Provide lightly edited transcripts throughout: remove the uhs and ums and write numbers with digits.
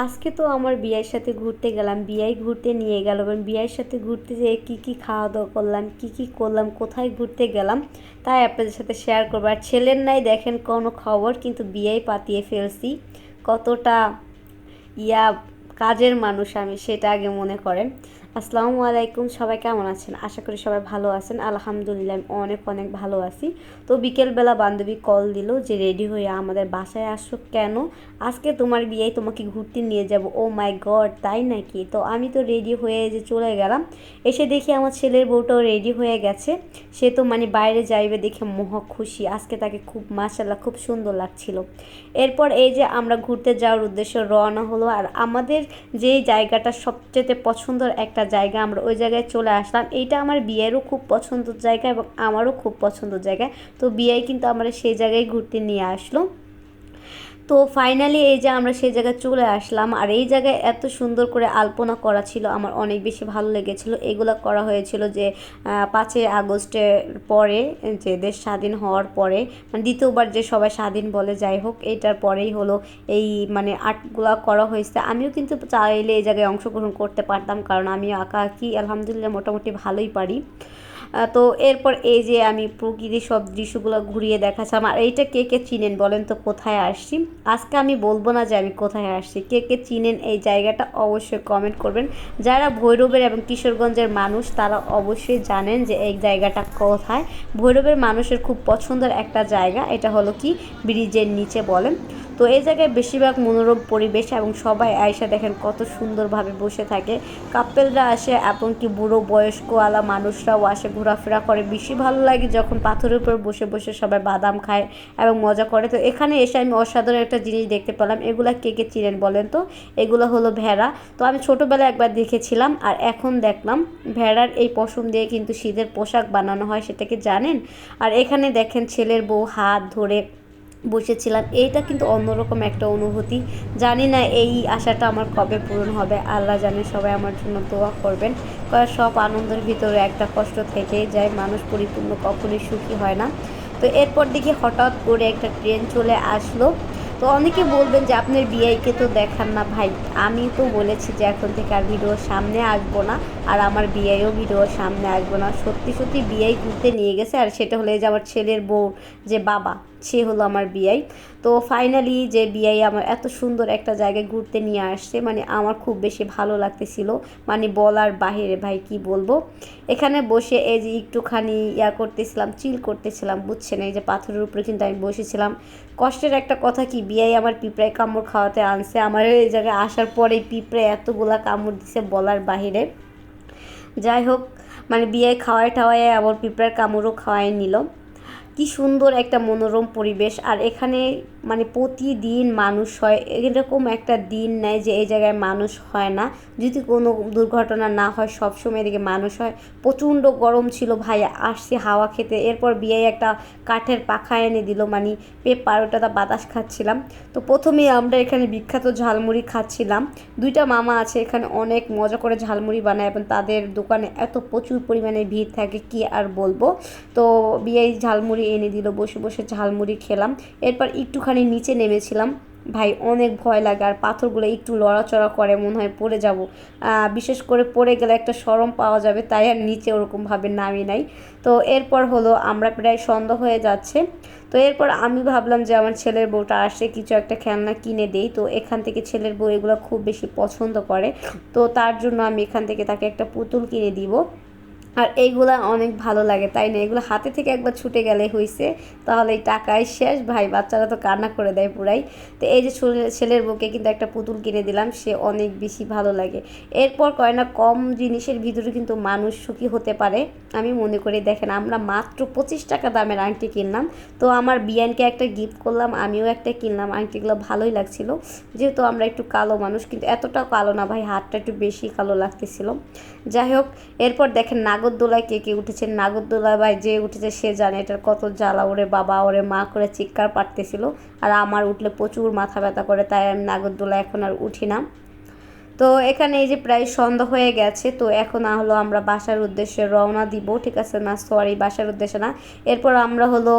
আজকে তো আমার বিয়ের সাথে ঘুরতে গেলাম, বিয়াই ঘুরতে নিয়ে গেল এবং বিয়ের সাথে ঘুরতে যেয়ে কী খাওয়া দাওয়া করলাম, কী করলাম, কোথায় ঘুরতে গেলাম তাই আপনাদের সাথে শেয়ার করবো। আর ছেলের নাই দেখেন কোনো খবর, কিন্তু বিয়েই পাতিয়ে ফেলছি। কতটা ইয়া কাজের মানুষ আমি, সেটা আগে মনে করেন। আসসালামু আলাইকুম, সবাই কেমন আছেন? আশা করি সবাই ভালো আছেন। আলহামদুলিল্লাহ আমি অনেক অনেক ভালো আছি। তো বিকেলবেলা বান্ধবী কল দিল যে রেডি হয়ে আমাদের বাসায় আসো। কেন? আজকে তোমার বিয়ে, তোমাকে ঘুরতে নিয়ে যাব। ও মাই গড, তাই নাকি? তো আমি তো রেডি হয়ে যে চলে গেলাম। এসে দেখি আমার ছেলের বউটাও রেডি হয়ে গেছে। সে তো মানে বাইরে যাইবে দেখে মহা খুশি। আজকে তাকে খুব মাশাআল্লাহ খুব সুন্দর লাগছিল। এরপর এই যে আমরা ঘুরতে যাওয়ার উদ্দেশ্যে রওনা হলো। আর আমাদের যে জায়গাটা সবচেয়ে পছন্দের একটা জায়গা, আমরা ওই জায়গায় চলে আসলাম। এইটা আমার বিয়েরও খুব পছন্দের জায়গা এবং আমারও খুব পছন্দের জায়গা। তো বিয়ে কিন্তু আমরা সেই জায়গায় ঘুরতে নিয়ে আসলো। তো ফাইনালি এই যে আমরা সেই জায়গায় চলে আসলাম। আর এই জায়গায় এত সুন্দর করে আলপনা করা ছিল, আমার অনেক বেশি ভালো লেগেছিল। এগুলো করা হয়েছিল যে 5ই আগস্টের পরে, যে দেশ স্বাধীন হওয়ার পরে, মানে দ্বিতীয়বার যে সবাই স্বাধীন বলে, যাই হোক এটার পরেই হলো এই মানে আর্টগুলো করা হয়েছে। আমিও কিন্তু চাইলে এই জায়গায় অংশগ্রহণ করতে পারতাম, কারণ আমি আঁকা আঁকি আলহামদুলিল্লাহ মোটামুটি ভালোই পারি। তো এরপর এই যে আমি প্রকৃতির সব দৃশ্যগুলো ঘুরিয়ে দেখাচ্ছিলাম। আর এইটা কে কে চিনেন বলেন তো কোথায় আসছি? আজকে আমি বলবো না যে আমি কোথায় আসছি, কে কে চিনেন এই জায়গাটা অবশ্যই কমেন্ট করবেন। যারা ভৈরবের এবং কিশোরগঞ্জের মানুষ তারা অবশ্যই জানেন যে এই জায়গাটা কোথায়। ভৈরবের মানুষের খুব পছন্দের একটা জায়গা, এটা হলো কি ব্রিজের নিচে বলেন। তো এই জায়গায় বেশিরভাগ মনোরম পরিবেশ এবং সবাই আয়সা দেখেন কত সুন্দরভাবে বসে থাকে। কাপেলরা আসে এবং কি বুড়ো বয়স্কওয়ালা মানুষরাও আসে, ঘোরাফেরা করে। বেশি ভালো লাগে যখন পাথরের উপর বসে বসে সবাই বাদাম খায় এবং মজা করে। তো এখানে এসে আমি অসাধারণ একটা জিনিস দেখতে পেলাম। এগুলা কে কে চিনেন বলেন তো? এগুলো হলো ভেড়া। তো আমি ছোটোবেলায় একবার দেখেছিলাম আর এখন দেখলাম ভেড়ার এই পশম দিয়ে কিন্তু শীতের পোশাক বানানো হয়, সেটাকে জানেন? আর এখানে দেখেন ছেলের বউ হাত ধরে বসেছিলাম। এইটা কিন্তু অন্যরকম একটা অনুভূতি। জানি না এই আশাটা আমার কবে পূরণ হবে, আল্লাহ জানে। সবাই আমার জন্য দোয়া করবেন। কারণ সব আনন্দের ভিতরে একটা কষ্ট থেকেই যায়, মানুষ পরিপূর্ণ কখনোই সুখী হয় না। তো এরপর দেখি হঠাৎ করে একটা ট্রেন চলে আসলো। তো অনেকে বলবেন যে আপনার বিআইকে তো দেখান না। ভাই, আমি তো বলেছি যে এখন থেকে আর ভিডিওর সামনে আসবো না, আর আমার বিআইও ভিডিওর সামনে আসবো না। সত্যি সত্যি বিআই ঘুরতে নিয়ে গেছে, আর সেটা হলো যে আমার ছেলের বউ যে বাবা, সে হলো আমার বিআই। তো ফাইনালি যে বিআই আমার এত সুন্দর একটা জায়গায় ঘুরতে নিয়ে আসছে, মানে আমার খুব বেশি ভালো লাগতেছিল, মানে বলার বাহিরে। ভাই কি বলবো, এখানে বসে এই যে একটুখানি করতেছিলাম, চিল করতেছিলাম, বুঝছেন? এই যে পাথরের উপরে কিন্তু আমি বসেছিলাম। কষ্টের একটা কথা কি, বিয়াই আমার পিঁপড়ায় কামড় খাওয়াতে আনছে। আমার এই জায়গায় আসার পরেই পিঁপড়ে এতগুলা কামড় দিছে বলার বাহিরে। যাই হোক, মানে বিয়ে খাওয়াই টাওয়াই আবার পিঁপড়ার কামড়ও খাওয়াই নিল। কি সুন্দর একটা মনোরম পরিবেশ। আর এখানে মানে প্রতিদিন মানুষ হয়, এরকম একটা দিন নেয় যে এই জায়গায় মানুষ হয় না, যদি কোনো দুর্ঘটনা না হয়। সবসময় এদিকে মানুষ হয়। প্রচণ্ড গরম ছিল ভাই, আসছি হাওয়া খেতে। এরপর বিয়ে একটা কাঠের পাখা এনে দিল, মানে পেপার, ওটাতে বাতাস খাচ্ছিলাম। তো প্রথমেই আমরা এখানে বিখ্যাত ঝালমুড়ি খাচ্ছিলাম। দুইটা মামা আছে এখানে, অনেক মজা করে ঝালমুড়ি বানায় এবং তাদের দোকানে এত প্রচুর পরিমাণে ভিড় থাকে কি আর বলবো। তো বিয়ে ঝালমুড়ি এনে দিল, বসে বসে ঝালমুড়ি খেলাম। এরপর একটুখানি নিচে নেমেছিলাম। ভাই অনেক ভয় লাগে, আর পাথরগুলো একটু লড়াচড়া করে, মনে হয় পড়ে যাব। বিশেষ করে পড়ে গেলে একটা শরম পাওয়া যাবে, তাই আর নিচে ওরকমভাবে নামি নাই। তো এরপর হলো আমরা প্রায় সন্ধ্যা হয়ে যাচ্ছে। তো এরপর আমি ভাবলাম যে আমার ছেলের বউটা আসে, কিছু একটা খেলনা কিনে দেই। তো এখান থেকে ছেলের বউ এগুলো খুব বেশি পছন্দ করে, তো তার জন্য আমি এখান থেকে তাকে একটা পুতুল কিনে দিব। আর এইগুলা অনেক ভালো লাগে, তাই না? এগুলো হাতে থেকে একবার ছুটে গেলে হয়েছে, তাহলে এই টাকাই শেষ। ভাই বাচ্চারা তো কান্না করে দেয় পুরাই। তো এই যে ছেলের বউকে কিন্তু একটা পুতুল কিনে দিলাম, সে অনেক বেশি ভালো লাগে। এরপর কয় না, কম জিনিসের ভিতরে কিন্তু মানুষ সুখী হতে পারে, আমি মনে করি। দেখেন আমরা মাত্র 25 টাকা দামের আংটি কিনলাম। তো আমার বিয়ানকে একটা গিফট করলাম, আমিও একটা কিনলাম। আংটিগুলো ভালোই লাগছিল, যেহেতু আমরা একটু কালো মানুষ, কিন্তু এতটাও কালো না ভাই, হাতটা একটু বেশি কালো লাগতেছিল। যাই হোক, এরপর দেখেন নাগরদোলায় কে কে উঠেছে। নাগরদোলায় ভাই যে উঠেছে সে জানে এটার কত জ্বালা। ওরে বাবা, ওরে মা করে চিৎকার পাড়তেছিল। আর আমার উঠলে প্রচুর মাথা ব্যথা করে, তাই আমি নাগরদোলায় এখন আর উঠি না। তো এখানে এই যে প্রায় সন্ধ্যা হয়ে গেছে, তো এখন হলো আমরা বাসার উদ্দেশ্যে রওনা দিব, ঠিক আছে, না সরি বাসার উদ্দেশ্যে না। এরপর আমরা হলো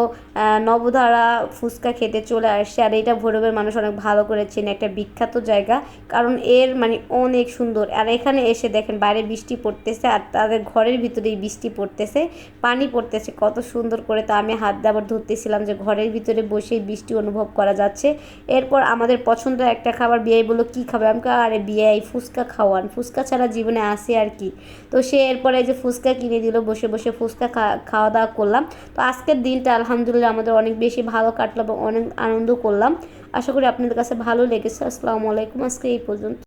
নবধারা ফুচকা খেতে চলে আসছি। আর এটা ভৈরবের মানুষ অনেক ভালো করে চেনে, একটা বিখ্যাত জায়গা, কারণ এর মানে অনেক সুন্দর। আর এখানে এসে দেখেন বাইরে বৃষ্টি পড়তেছে আর তাদের ঘরের ভিতরেই বৃষ্টি পড়তেছে, পানি পড়তেছে কত সুন্দর করে। তা আমি হাত দিয়ে আবার ধরতেছিলাম যে ঘরের ভিতরে বসেই বৃষ্টি অনুভব করা যাচ্ছে। এরপর আমাদের পছন্দের একটা খাবার, বিয়ে বললো কী খাবে, আমি আরে বিয়ে ফুচকা খাওয়ান, ফুচকা ছাড়া জীবনে আসে আর কি। তো সে এরপরে যে ফুচকা কিনে দিল, বসে বসে ফুচকা খাওয়া দাওয়া করলাম। তো আজকের দিনটা আলহামদুলিল্লাহ আমাদের অনেক বেশি ভালো কাটলো এবং অনেক আনন্দ করলাম। আশা করি আপনাদের কাছে ভালো লেগেছে। আসসালামু আলাইকুম, আজকে এই পর্যন্ত।